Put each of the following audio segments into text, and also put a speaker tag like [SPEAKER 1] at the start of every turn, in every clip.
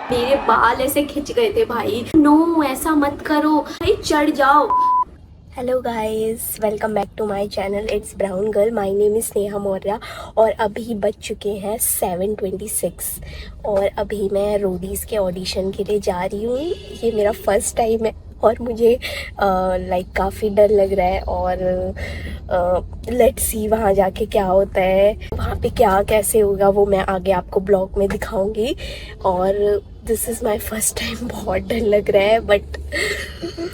[SPEAKER 1] मेरे बाल ऐसे खिंच गए थे भाई। नो ऐसा मत करो भाई, चढ़ जाओ। Hello guys, welcome back to my channel. It's brown girl. My name is Sneha Maurya और अभी बज चुके हैं 7:26 और अभी मैं रोडीज़ के ऑडिशन के लिए जा रही हूँ। ये मेरा फर्स्ट टाइम है और मुझे काफ़ी डर लग रहा है और लेट्स सी वहाँ जाके क्या होता है, वहाँ पे क्या कैसे होगा वो मैं आगे आपको ब्लॉग में दिखाऊंगी। और this is my first time. बहुत डर लग रहा है but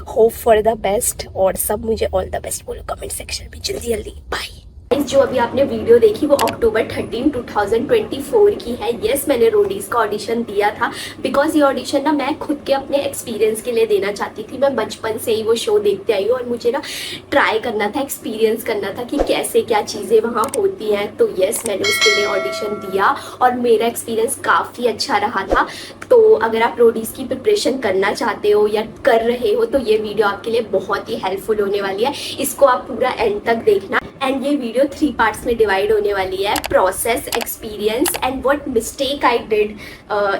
[SPEAKER 1] hope for the best और सब मुझे ऑल द बेस्ट बोलो कमेंट सेक्शन में जल्दी जल्दी। बाय। जो अभी आपने वीडियो देखी वो अक्टूबर 13, 2024 की है। यस, मैंने रोडीज़ का ऑडिशन दिया था बिकॉज ये ऑडिशन ना मैं खुद के अपने एक्सपीरियंस के लिए देना चाहती थी। मैं बचपन से ही वो शो देखते आई हूँ और मुझे ना ट्राई करना था, एक्सपीरियंस करना था कि कैसे क्या चीज़ें वहाँ होती हैं। तो यस, मैंने उसके लिए ऑडिशन दिया और मेरा एक्सपीरियंस काफ़ी अच्छा रहा था। तो अगर आप रोडीज़ की प्रिपरेशन करना चाहते हो या कर रहे हो तो ये वीडियो आपके लिए बहुत ही हेल्पफुल होने वाली है। इसको आप पूरा एंड तक देखना। एंड ये वीडियो 3 पार्ट्स में डिवाइड होने वाली है: process, experience and what mistake I did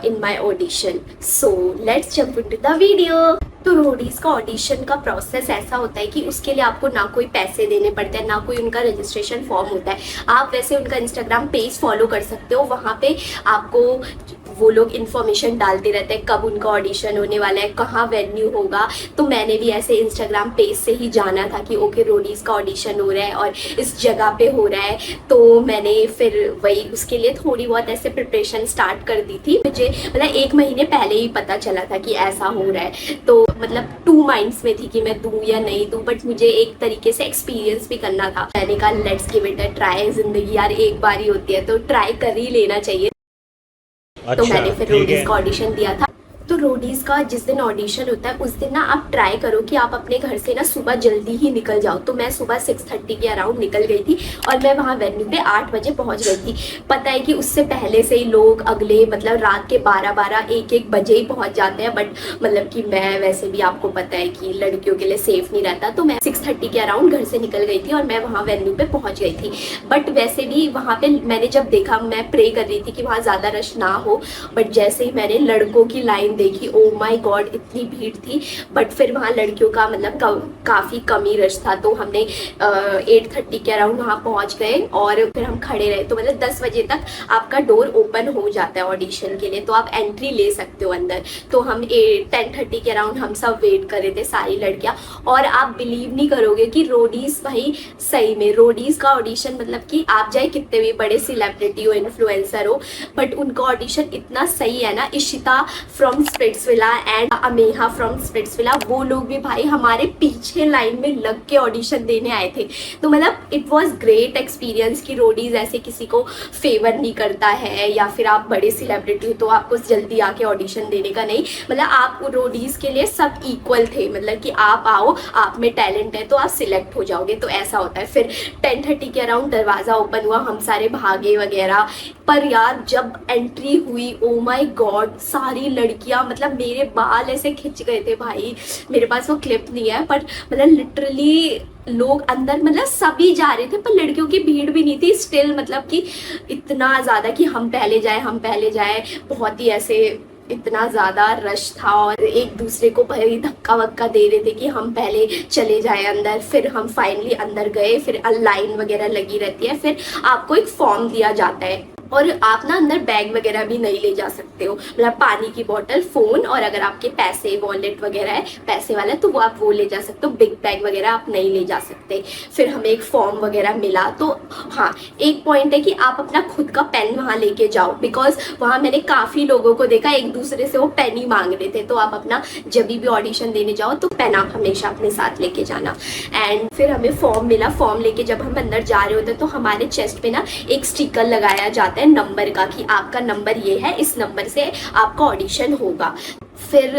[SPEAKER 1] in my audition. So let's jump into the video. तो रोडीज़ का ऑडिशन का प्रोसेस ऐसा होता है कि उसके लिए आपको ना कोई पैसे देने पड़ते हैं, ना कोई उनका रजिस्ट्रेशन फॉर्म होता है। आप वैसे उनका इंस्टाग्राम पेज फॉलो कर सकते हो, वहाँ पे आपको वो लोग इन्फॉर्मेशन डालते रहते हैं कब उनका ऑडिशन होने वाला है, कहाँ वेन्यू होगा। तो मैंने भी ऐसे इंस्टाग्राम पेज से ही जाना था कि ओके रोडीज़ का ऑडिशन हो रहा है और इस जगह पे हो रहा है। तो मैंने फिर वही उसके लिए थोड़ी बहुत ऐसे प्रिपरेशन स्टार्ट कर दी थी। मुझे मतलब 1 महीने पहले ही पता चला था कि ऐसा हो रहा है। तो मतलब 2 माइंड्स में थी कि मैं दूँ या नहीं दूँ, बट मुझे एक तरीके से एक्सपीरियंस भी करना था। मैंने कहा let's give it a try. जिंदगी यार एक बार ही होती है तो ट्राई कर ही लेना चाहिए। तो मैंने फिर रोडीज़ का ऑडिशन दिया था। तो रोडीज़ का जिस दिन ऑडिशन होता है उस दिन ना आप ट्राई करो कि आप अपने घर से ना सुबह जल्दी ही निकल जाओ। तो मैं सुबह 6:30 के अराउंड निकल गई थी और मैं वहाँ वेन्यू पे 8 बजे पहुँच गई थी। पता है कि उससे पहले से ही लोग अगले मतलब रात के 12-12, 1-1 बजे ही पहुँच जाते हैं। बट मतलब कि मैं वैसे भी आपको पता है कि लड़कियों के लिए सेफ नहीं रहता, तो मैं 6:30 के अराउंड घर से निकल गई थी और मैं वहाँ वेन्यू पे पहुँच गई थी। बट वैसे भी वहाँ पे मैंने जब देखा, मैं प्रे कर रही थी कि वहाँ ज़्यादा रश ना हो, बट जैसे ही मैंने लड़कों की लाइन देखी, ओ माय गॉड इतनी भीड़ थी। बट फिर वहाँ लड़कियों का मतलब काफ़ी कम ही रश था। तो हमने 8:30 के अराउंड वहाँ पहुँच गए और फिर हम खड़े रहे। तो मतलब 10 बजे तक आपका डोर ओपन हो जाता है ऑडिशन के लिए, तो आप एंट्री ले सकते हो अंदर। तो हम 10:30 के अराउंड हम सब वेट कर रहे थे, सारी लड़कियाँ। और आप बिलीव नहीं करोगे कि रोडीज़ भाई सही में रोडीज़ का ऑडिशन मतलब कि आप चाहे कितने भी बड़े सेलिब्रिटी हो, इन्फ्लुएंसर हो, बट उनका ऑडिशन इतना सही है ना। Ishita from Splitsvilla and Ameha from Splitsvilla, वो लोग भी भाई हमारे पीछे लाइन में लग के ऑडिशन देने आए थे। तो मतलब इट वॉज ग्रेट एक्सपीरियंस कि रोडीज़ ऐसे किसी को फेवर नहीं करता है या फिर आप बड़े सेलिब्रिटी हो तो आपको जल्दी आके ऑडिशन देने का नहीं। मतलब आप रोडीज़ के लिए सब इक्वल थे, मतलब कि आप आओ, आप में टैलेंट है तो आप सिलेक्ट हो जाओगे, तो ऐसा होता है। फिर 10:30 के अराउंड दरवाज़ा ओपन हुआ, हम सारे भागे वगैरह। पर यार जब एंट्री हुई, ओ माय गॉड, सारी लड़कियां, मतलब मेरे बाल ऐसे खिंच गए थे भाई। मेरे पास वो क्लिप नहीं है पर मतलब लिटरली लोग अंदर मतलब सभी जा रहे थे पर लड़कियों की भीड़ भी नहीं थी स्टिल, मतलब कि इतना ज़्यादा कि हम पहले जाए हम पहले जाए, बहुत ही ऐसे इतना ज़्यादा रश था और एक दूसरे को भाई धक्का वक्का दे रहे थे कि हम पहले चले जाए अंदर। फिर हम फाइनली अंदर गए, फिर लाइन वगैरह लगी रहती है, फिर आपको एक फॉर्म दिया जाता है और आप ना अंदर बैग वगैरह भी नहीं ले जा सकते हो, मतलब पानी की बोतल, फ़ोन और अगर आपके पैसे वॉलेट वगैरह है पैसे वाला तो वो आप वो ले जा सकते हो, बिग बैग वगैरह आप नहीं ले जा सकते। फिर हमें एक फॉर्म वगैरह मिला। तो हाँ, एक पॉइंट है कि आप अपना खुद का पेन वहाँ लेके जाओ, बिकॉज वहाँ मैंने काफ़ी लोगों को देखा एक दूसरे से वो पेन ही मांग रहे थे। तो आप अपना जब भी ऑडिशन देने जाओ तो पेन आप हमेशा अपने साथ लेके जाना। एंड फिर हमें फॉर्म मिला, फॉर्म लेके जब हम अंदर जा रहे होते तो हमारे चेस्ट पे ना एक स्टिकर लगाया जाता है नंबर का कि आपका नंबर ये है, इस नंबर से आपका ऑडिशन होगा। फिर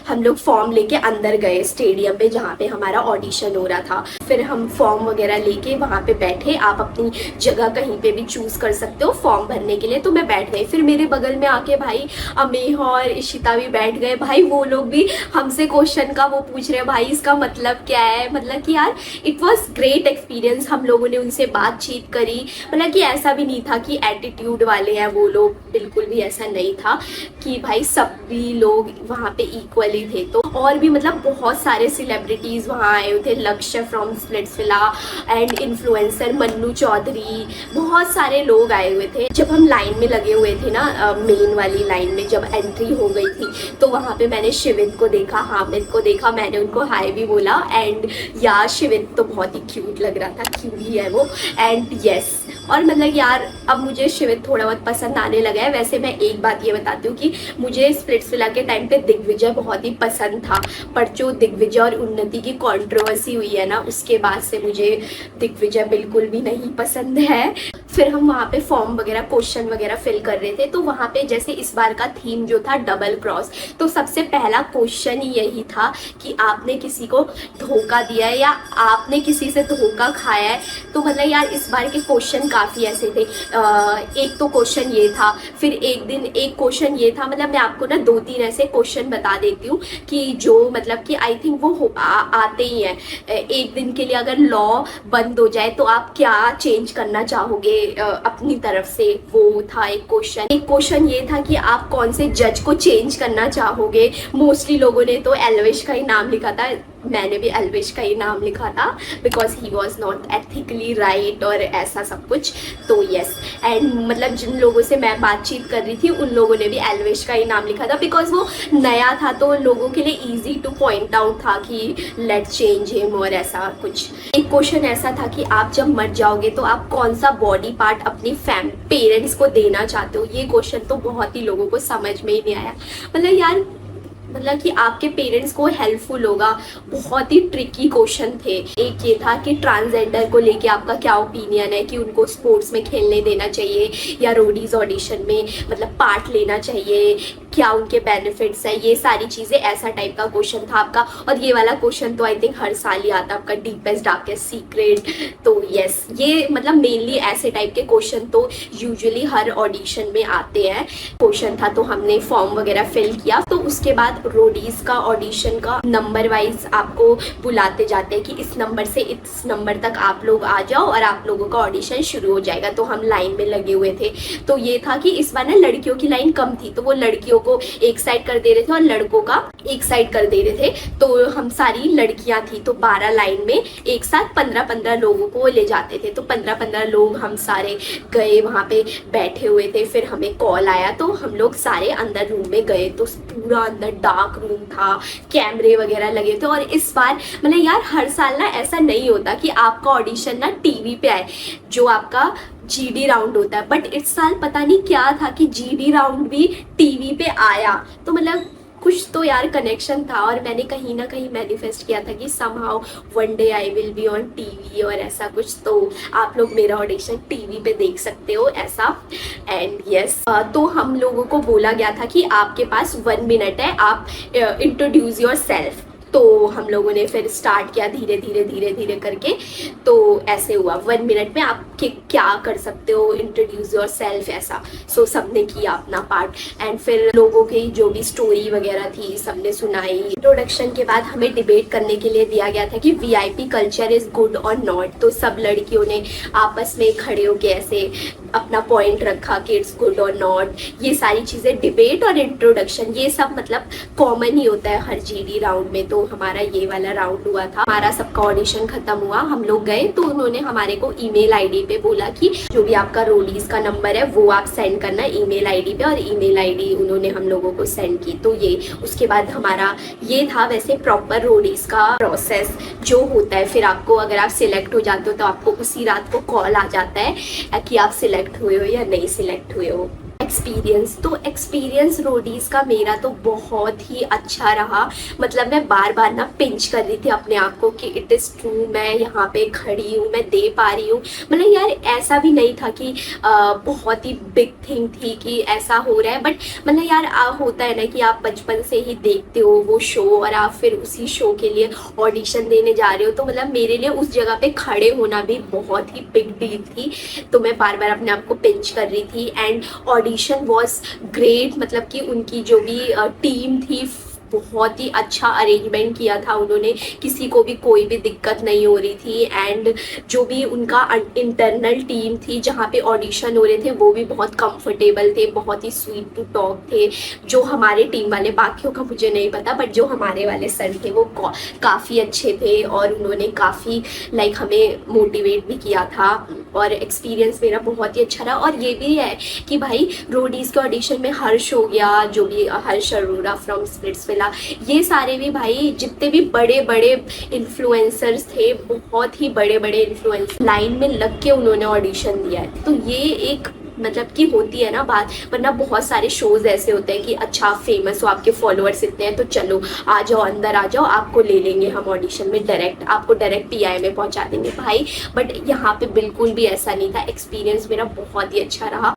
[SPEAKER 1] हम लोग फॉर्म लेके अंदर गए स्टेडियम पे जहाँ पे हमारा ऑडिशन हो रहा था। फिर हम फॉर्म वगैरह लेके वहाँ पे बैठे। आप अपनी जगह कहीं पे भी चूज़ कर सकते हो फॉर्म भरने के लिए। तो मैं बैठ गई। फिर मेरे बगल में आके भाई अमेह और इशिता भी बैठ गए। भाई वो लोग भी हमसे क्वेश्चन का वो पूछ रहे हैं, भाई इसका मतलब क्या है। मतलब कि यार इट वॉज ग्रेट एक्सपीरियंस। हम लोगों ने उनसे बातचीत करी। मतलब कि ऐसा भी नहीं था कि एटीट्यूड वाले हैं वो लोग, बिल्कुल भी ऐसा नहीं था कि भाई सभी लोग वहाँ पे इक्वली थे। तो और भी मतलब बहुत सारे सेलिब्रिटीज़ वहाँ आए हुए थे, Lakshya from Splitsvilla and influencer Mannu Chaudhary, बहुत सारे लोग आए हुए थे। जब हम लाइन में लगे हुए थे ना, मेन वाली लाइन में जब एंट्री हो गई थी, तो वहाँ पे मैंने शिवित को देखा, हामिद को देखा, मैंने उनको हाय भी बोला। एंड यार शिवित तो बहुत ही क्यूट लग रहा था, क्यूट ही है वो। एंड यस, और मतलब यार अब मुझे शिवित थोड़ा बहुत पसंद आने लगा है। वैसे मैं एक बात ये बताती हूँ कि मुझे स्प्लिट्सविला के टाइम पे दिग्विजय बहुत ही पसंद था, पर जो दिग्विजय और उन्नति की कंट्रोवर्सी हुई है ना, उसके बाद से मुझे दिग्विजय बिल्कुल भी नहीं पसंद है। फिर हम वहाँ पे फॉर्म वगैरह क्वेश्चन वगैरह फिल कर रहे थे। तो वहाँ पे जैसे इस बार का थीम जो था डबल क्रॉस, तो सबसे पहला क्वेश्चन ही यही था कि आपने किसी को धोखा दिया है या आपने किसी से धोखा खाया है। तो मतलब यार इस बार के क्वेश्चन काफ़ी ऐसे थे। एक तो क्वेश्चन ये था, फिर एक क्वेश्चन ये था। मतलब मैं आपको ना 2-3 ऐसे क्वेश्चन बता देती हूँ कि जो मतलब कि आई थिंक वो आते ही हैं। एक दिन के लिए अगर लॉ बंद हो जाए तो आप क्या चेंज करना चाहोगे अपनी तरफ से, वो था एक क्वेश्चन। एक क्वेश्चन ये था कि आप कौन से जज को चेंज करना चाहोगे। मोस्टली लोगों ने तो एल्विश का ही नाम लिखा था, मैंने भी एल्विश का ही नाम लिखा था because he was not ethically right और ऐसा सब कुछ। तो यस, एंड मतलब जिन लोगों से मैं बातचीत कर रही थी उन लोगों ने भी एल्विश का ही नाम लिखा था बिकॉज वो नया था, तो लोगों के लिए ईजी टू पॉइंट आउट था कि लेट्स चेंज हिम और ऐसा कुछ। एक क्वेश्चन ऐसा था कि आप जब मर जाओगे तो आप कौन सा बॉडी पार्ट अपनी पेरेंट्स को देना चाहते हो। ये क्वेश्चन तो बहुत ही लोगों को समझ में ही नहीं आया। मतलब यार मतलब कि आपके पेरेंट्स को हेल्पफुल होगा, बहुत ही ट्रिकी क्वेश्चन थे। एक ये था कि ट्रांसजेंडर को लेके आपका क्या ओपिनियन है, कि उनको स्पोर्ट्स में खेलने देना चाहिए या रोडीज ऑडिशन में मतलब पार्ट लेना चाहिए, क्या उनके बेनिफिट्स है, ये सारी चीज़ें, ऐसा टाइप का क्वेश्चन था आपका। और ये वाला क्वेश्चन तो आई थिंक हर साल ही आता है आपका, डीपेस्ट डार्केस्ट सीक्रेट। तो यस, ये मतलब मेनली ऐसे टाइप के क्वेश्चन तो यूजुअली हर ऑडिशन में आते हैं। क्वेश्चन था तो हमने फॉर्म वगैरह फिल किया। तो उसके बाद रोडीज का ऑडिशन का नंबर वाइज आपको बुलाते जाते हैं कि इस नंबर से इस नंबर तक आप लोग आ जाओ और आप लोगों का ऑडिशन शुरू हो जाएगा। तो हम लाइन में लगे हुए थे। तो ये था कि इस बार ना लड़कियों की लाइन कम थी, तो वो लड़कियों को एक साइड कर दे रहे थे और लड़कों का एक साइड कर दे रहे थे। तो हम सारी लड़कियां थी, तो 12 लाइन में एक साथ 15-15 लोगों को ले जाते थे। तो 15-15 लोग हम सारे गए, वहाँ पे बैठे हुए थे। फिर हमें कॉल आया तो हम लोग सारे अंदर रूम में गए। तो पूरा अंदर डार्क रूम था, कैमरे वगैरह लगे थे। और इस बार मतलब यार हर साल ना ऐसा नहीं होता कि आपका ऑडिशन ना टीवी पे आए, जो आपका जीडी राउंड होता है, बट इस साल पता नहीं क्या था कि जीडी राउंड भी टीवी पे आया। तो मतलब कुछ तो यार कनेक्शन था। और मैंने कहीं ना कहीं मैनिफेस्ट किया था कि somehow one day I will be on TV और ऐसा कुछ। तो आप लोग मेरा ऑडिशन टीवी पे देख सकते हो ऐसा। एंड यस, तो हम लोगों को बोला गया था कि आपके पास 1 मिनट है, आप इंट्रोड्यूस योर सेल्फ। तो हम लोगों ने फिर स्टार्ट किया धीरे धीरे करके। तो ऐसे हुआ 1 मिनट में आप क्या कर सकते हो, इंट्रोड्यूस योर सेल्फ ऐसा। सो सबने किया अपना पार्ट। एंड फिर लोगों की जो भी स्टोरी वगैरह थी सबने सुनाई। इंट्रोडक्शन के बाद हमें डिबेट करने के लिए दिया गया था कि वीआईपी कल्चर इज गुड और नॉट। तो सब लड़कियों ने आपस में खड़े होकर ऐसे अपना पॉइंट रखा कि इट्स गुड और नॉट। ये सारी चीज़ें, डिबेट और इंट्रोडक्शन, ये सब मतलब कॉमन ही होता है हर जीडी राउंड में। तो हमारा ये वाला राउंड हुआ था। हमारा सबका ऑडिशन खत्म हुआ, हम लोग गए। तो उन्होंने हमारे को ईमेल आईडी पे बोला कि जो भी आपका रोडीज का नंबर है वो आप सेंड करना ईमेल आईडी पे। और ईमेल आईडी उन्होंने हम लोगों को सेंड की। तो ये उसके बाद हमारा ये था वैसे प्रॉपर रोडीज का प्रोसेस जो होता है। फिर आपको अगर आप सिलेक्ट हो जाते हो तो आपको उसी रात को कॉल आ जाता है कि आप सिलेक्ट हुए हो या नहीं सिलेक्ट हुए हो। एक्सपीरियंस रोडीज का मेरा तो बहुत ही अच्छा रहा। मतलब मैं बार बार ना पिंच कर रही थी अपने आप को कि इट इज़ ट्रू, मैं यहाँ पे खड़ी हूँ, मैं दे पा रही हूँ। मतलब यार ऐसा भी नहीं था कि बहुत ही बिग थिंग थी कि ऐसा हो रहा है, बट मतलब यार होता है ना कि आप बचपन से ही देखते हो वो शो और आप फिर उसी शो के लिए ऑडिशन देने जा रहे हो, तो मतलब मेरे लिए उस जगह पे खड़े होना भी बहुत ही बिग डील थी। तो मैं बार बार अपने आप को पिंच कर रही थी एंड ऑडिशन वॉज ग्रेट। मतलब कि उनकी जो भी टीम थी बहुत ही अच्छा अरेंजमेंट किया था उन्होंने, किसी को भी कोई भी दिक्कत नहीं हो रही थी। एंड जो भी उनका इंटरनल टीम थी जहाँ पे ऑडिशन हो रहे थे वो भी बहुत कंफर्टेबल थे, बहुत ही स्वीट टू टॉक थे। जो हमारे टीम वाले, बाकियों का मुझे नहीं पता, बट जो हमारे वाले सर थे वो काफ़ी अच्छे थे और उन्होंने काफ़ी लाइक हमें मोटिवेट भी किया था। और एक्सपीरियंस मेरा बहुत ही अच्छा रहा। और ये भी है कि भाई रोडीज़ के ऑडिशन में हर्ष हो गया, जो भी हर्ष अरोड़ा फ्रॉम स्प्लिट्सविला, ये सारे भी भाई जितने भी बड़े बड़े इन्फ्लुएंसर्स थे, बहुत ही बड़े बड़े इन्फ्लुएंसर लाइन में लग के उन्होंने ऑडिशन दिया है। तो ये एक मतलब कि होती है ना बात, वरना बहुत सारे शोज ऐसे होते हैं कि अच्छा आप फेमस हो, आपके फॉलोअर्स इतने हैं तो चलो आ जाओ, अंदर आ जाओ, आपको ले लेंगे हम ऑडिशन में, डायरेक्ट आपको डायरेक्ट पीआई में पहुंचा देंगे भाई। बट यहाँ पे बिल्कुल भी ऐसा नहीं था। एक्सपीरियंस मेरा बहुत ही अच्छा रहा।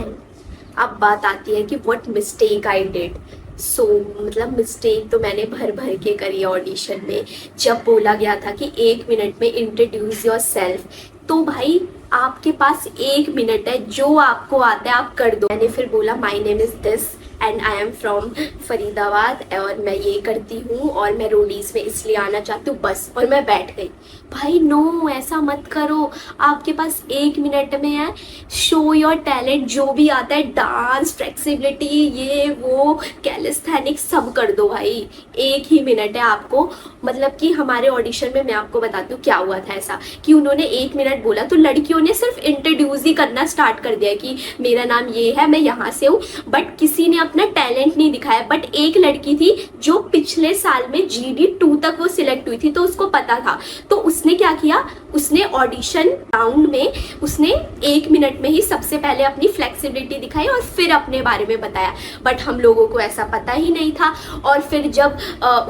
[SPEAKER 1] अब बात आती है कि व्हाट मिस्टेक आई डिड। मतलब मिस्टेक तो मैंने भर भर के करी ऑडिशन में। जब बोला गया था कि 1 मिनट में इंट्रोड्यूस योर सेल्फ, तो भाई आपके पास 1 मिनट है, जो आपको आता है आप कर दो। मैंने फिर बोला my name is this and I am from Faridabad और मैं ये करती हूँ और मैं रोडीज़ में इसलिए आना चाहती हूँ, बस। और मैं बैठ गई। भाई नो, ऐसा मत करो। आपके पास 1 मिनट में है, शो योर टैलेंट। जो भी आता है, डांस, फ्लेक्सिबिलिटी, ये वो, कैलिस्थेनिक्स, सब कर दो भाई। 1 ही मिनट है आपको। मतलब कि हमारे ऑडिशन में मैं आपको बताती हूँ क्या हुआ था ऐसा कि उन्होंने 1 मिनट बोला तो लड़कियों ने सिर्फ इंट्रोड्यूस ही करना स्टार्ट कर दिया कि मेरा नाम ये है, मैं यहाँ से हूँ, बट किसी ने अपना टैलेंट नहीं दिखाया। बट एक लड़की थी जो पिछले साल में GD2 तक वो सिलेक्ट हुई थी, तो उसको पता था। तो उसने क्या किया, उसने ऑडिशन राउंड में उसने 1 मिनट में ही सबसे पहले अपनी फ्लेक्सिबिलिटी दिखाई और फिर अपने बारे में बताया। बट हम लोगों को ऐसा पता ही नहीं था। और फिर जब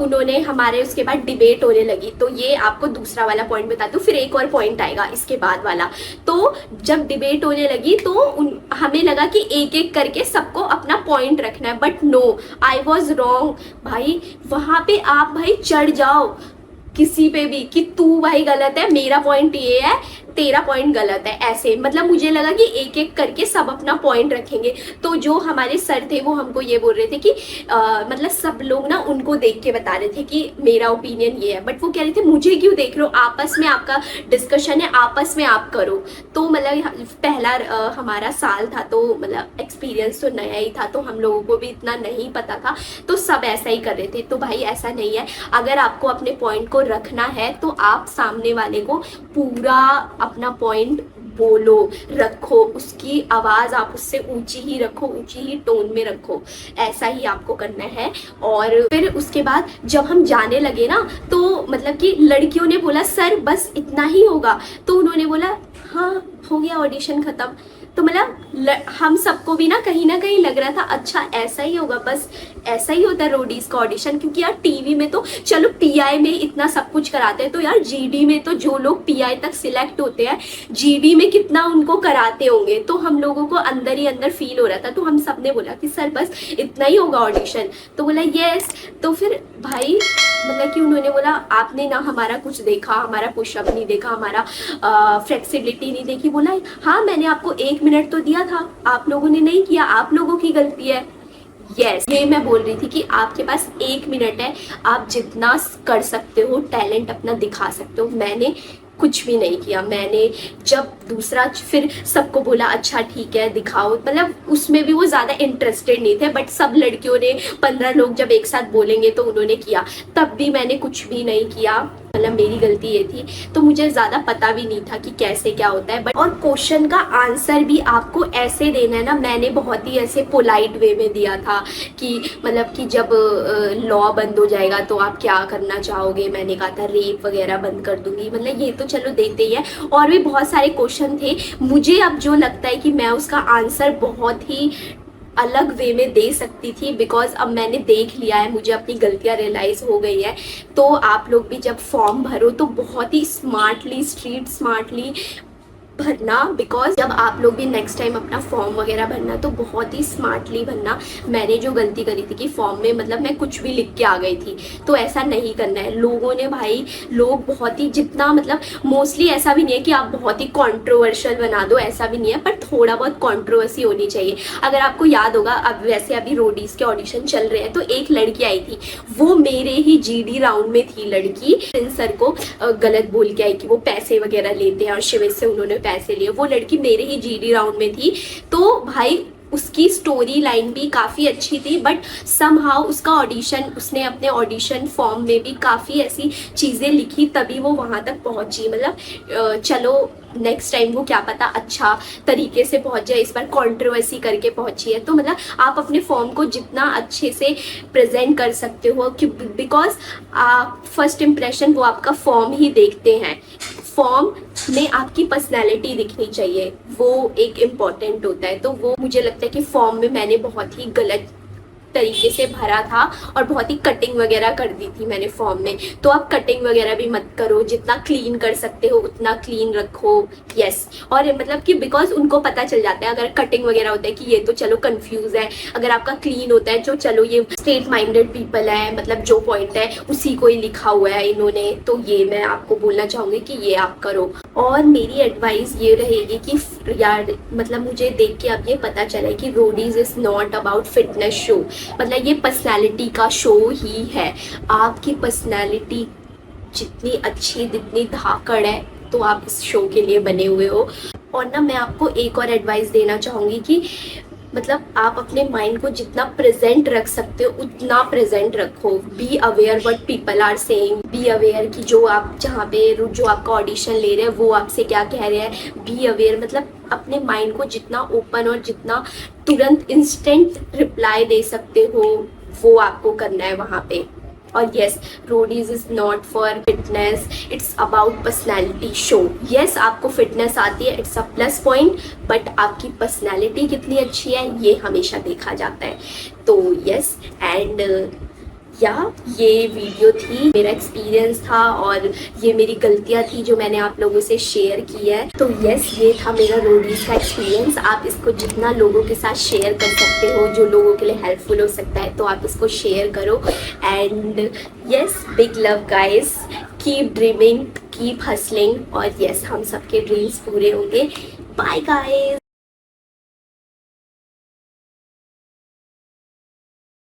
[SPEAKER 1] उन्होंने हमारे उसके बाद डिबेट होने लगी, तो ये आपको दूसरा वाला पॉइंट बता दूं, फिर एक और पॉइंट आएगा इसके बाद वाला। तो जब डिबेट होने लगी तो हमें लगा कि एक एक करके सबको अपना पॉइंट रखना है, but no, I was wrong भाई। वहाँ पे आप भाई चढ़ जाओ किसी पे भी कि तू भाई गलत है, मेरा पॉइंट ये है, तेरा पॉइंट गलत है, ऐसे। मतलब मुझे लगा कि एक एक करके सब अपना पॉइंट रखेंगे। तो जो हमारे सर थे वो हमको ये बोल रहे थे कि मतलब सब लोग ना उनको देख के बता रहे थे कि मेरा ओपिनियन ये है, बट वो कह रहे थे मुझे क्यों देख रहे हो, आपस में आपका डिस्कशन है, आपस में आप करो। तो मतलब पहला हमारा साल था, तो मतलब एक्सपीरियंस तो नया ही था, तो हम लोगों को भी इतना नहीं पता था, तो सब ऐसा ही कर रहे थे। तो भाई ऐसा नहीं है, अगर आपको अपने पॉइंट को रखना है तो आप सामने वाले को पूरा अपना पॉइंट बोलो, रखो, उसकी आवाज़ आप उससे ऊंची ही रखो, ऊंची ही टोन में रखो, ऐसा ही आपको करना है। और फिर उसके बाद जब हम जाने लगे ना, तो मतलब कि लड़कियों ने बोला सर बस इतना ही होगा, तो उन्होंने बोला हाँ हो गया, ऑडिशन ख़त्म। तो मतलब हम सबको भी ना कहीं लग रहा था अच्छा ऐसा ही होगा, बस ऐसा ही होता है रोडीज़ का ऑडिशन। क्योंकि यार टीवी में तो चलो पीआई में इतना सब कुछ कराते हैं, तो यार जीडी में तो जो लोग पीआई तक सिलेक्ट होते हैं, जीडी में कितना उनको कराते होंगे। तो हम लोगों को अंदर ही अंदर फील हो रहा था। तो हम सब ने बोला कि सर बस इतना ही होगा ऑडिशन, तो बोला यस। तो फिर भाई मतलब कि उन्होंने बोला आपने ना हमारा कुछ देखा, हमारा पुशअप नहीं देखा, हमारा फ्लेक्सिबिलिटी नहीं देखी। बोला हाँ मैंने आपको 1 मिनट तो दिया था, आप लोगों ने नहीं किया, आप लोगों की गलती है। यस, ये मैं बोल रही थी कि आपके पास 1 मिनट है, आप जितना कर सकते हो टैलेंट अपना दिखा सकते हो। मैंने कुछ भी नहीं किया। मैंने जब दूसरा फिर सबको बोला अच्छा ठीक है दिखाओ, मतलब उसमें भी वो ज़्यादा इंटरेस्टेड नहीं थे, बट सब लड़कियों ने 15 लोग जब एक साथ बोलेंगे तो उन्होंने किया, तब भी मैंने कुछ भी नहीं किया। मतलब मेरी गलती ये थी, तो मुझे ज़्यादा पता भी नहीं था कि कैसे क्या होता है। बट और क्वेश्चन का आंसर भी आपको ऐसे देना है ना, मैंने बहुत ही ऐसे पोलाइट वे में दिया था कि मतलब कि जब लॉ बंद हो जाएगा तो आप क्या करना चाहोगे। मैंने कहा था रेप वगैरह बंद कर दूंगी, मतलब ये तो चलो देते ही है। और भी बहुत सारे क्वेश्चन थे, मुझे अब जो लगता है कि मैं उसका आंसर बहुत ही अलग वे में दे सकती थी, बिकॉज अब मैंने देख लिया है, मुझे अपनी गलतियां रियलाइज हो गई है। तो आप लोग भी जब फॉर्म भरो तो बहुत ही स्मार्टली, स्ट्रीट स्मार्टली भरना, बिकॉज जब आप लोग भी नेक्स्ट टाइम अपना फॉर्म वगैरह भरना तो बहुत ही स्मार्टली भरना। मैंने जो गलती करी थी कि फॉर्म में मतलब मैं कुछ भी लिख के आ गई थी, तो ऐसा नहीं करना है। लोगों ने भाई, लोग बहुत ही जितना मतलब मोस्टली ऐसा भी नहीं है कि आप बहुत ही कॉन्ट्रोवर्शियल बना दो, ऐसा भी नहीं है, पर थोड़ा बहुत कॉन्ट्रोवर्सी होनी चाहिए। अगर आपको याद होगा, अब वैसे अभी रोडीज के ऑडिशन चल रहे हैं, तो एक लड़की आई थी, वो मेरे ही जीडी राउंड में थी लड़की। सर को गलत बोल के आई कि वो पैसे वगैरह लेते हैं और शिविर से उन्होंने पैसे लिए। वो लड़की मेरे ही जीडी राउंड में थी। तो भाई उसकी स्टोरी लाइन भी काफ़ी अच्छी थी, बट समहाउ उसका ऑडिशन, उसने अपने ऑडिशन फॉर्म में भी काफ़ी ऐसी चीज़ें लिखी, तभी वो वहाँ तक पहुँची। मतलब चलो नेक्स्ट टाइम वो क्या पता अच्छा तरीके से पहुँच जाए, इस बार कंट्रोवर्सी करके पहुँची है। तो मतलब आप अपने फॉर्म को जितना अच्छे से प्रेजेंट कर सकते हो, बिकॉज फर्स्ट इम्प्रेशन वो आपका फॉर्म ही देखते हैं। फॉर्म में आपकी पर्सनैलिटी दिखनी चाहिए, वो एक इम्पॉर्टेंट होता है। तो वो मुझे लगता है कि फॉर्म में मैंने बहुत ही गलत तरीके से भरा था और बहुत ही कटिंग वगैरह कर दी थी मैंने फॉर्म में। तो आप कटिंग वगैरह भी मत करो, जितना क्लीन कर सकते हो उतना क्लीन रखो। यस, और मतलब कि बिकॉज उनको पता चल जाता है, अगर कटिंग वगैरह होता है कि ये तो चलो कंफ्यूज है, अगर आपका क्लीन होता है जो चलो ये स्ट्रेट माइंडेड पीपल है, मतलब जो पॉइंट है उसी को ही लिखा हुआ है इन्होंने, तो ये मैं आपको बोलना चाहूँगी कि ये आप करो। और मेरी एडवाइस ये रहेगी कि यार मतलब मुझे देख के अब ये पता चला है कि Roadies is not about fitness show, मतलब ये पर्सनालिटी का शो ही है। आपकी पर्सनालिटी जितनी अच्छी, जितनी धाकड़ है, तो आप इस शो के लिए बने हुए हो। और ना मैं आपको एक और एडवाइस देना चाहूँगी कि मतलब आप अपने माइंड को जितना प्रेजेंट रख सकते हो उतना प्रेजेंट रखो। Be aware what people are saying, be aware कि जो आप जहाँ पे जो आपका ऑडिशन ले रहे हैं वो आपसे क्या कह रहे हैं। बी अवेयर मतलब अपने माइंड को जितना ओपन और जितना तुरंत इंस्टेंट रिप्लाई दे सकते हो वो आपको करना है वहाँ पे। और yes, Roadies is not for fitness, it's about personality show. Yes, आपको फिटनेस आती है, it's a plus point, but आपकी पर्सनैलिटी कितनी अच्छी है ये हमेशा देखा जाता है। तो यस, एंड ये वीडियो थी, मेरा एक्सपीरियंस था और ये मेरी गलतियाँ थी जो मैंने आप लोगों से शेयर की है। तो यस, ये था मेरा रोडीज का एक्सपीरियंस। आप इसको जितना लोगों के साथ शेयर कर सकते हो, जो लोगों के लिए हेल्पफुल हो सकता है, तो आप इसको शेयर करो। And yes, big love guys, keep dreaming, keep hustling, और यस हम सबके ड्रीम्स पूरे होंगे। Bye guys.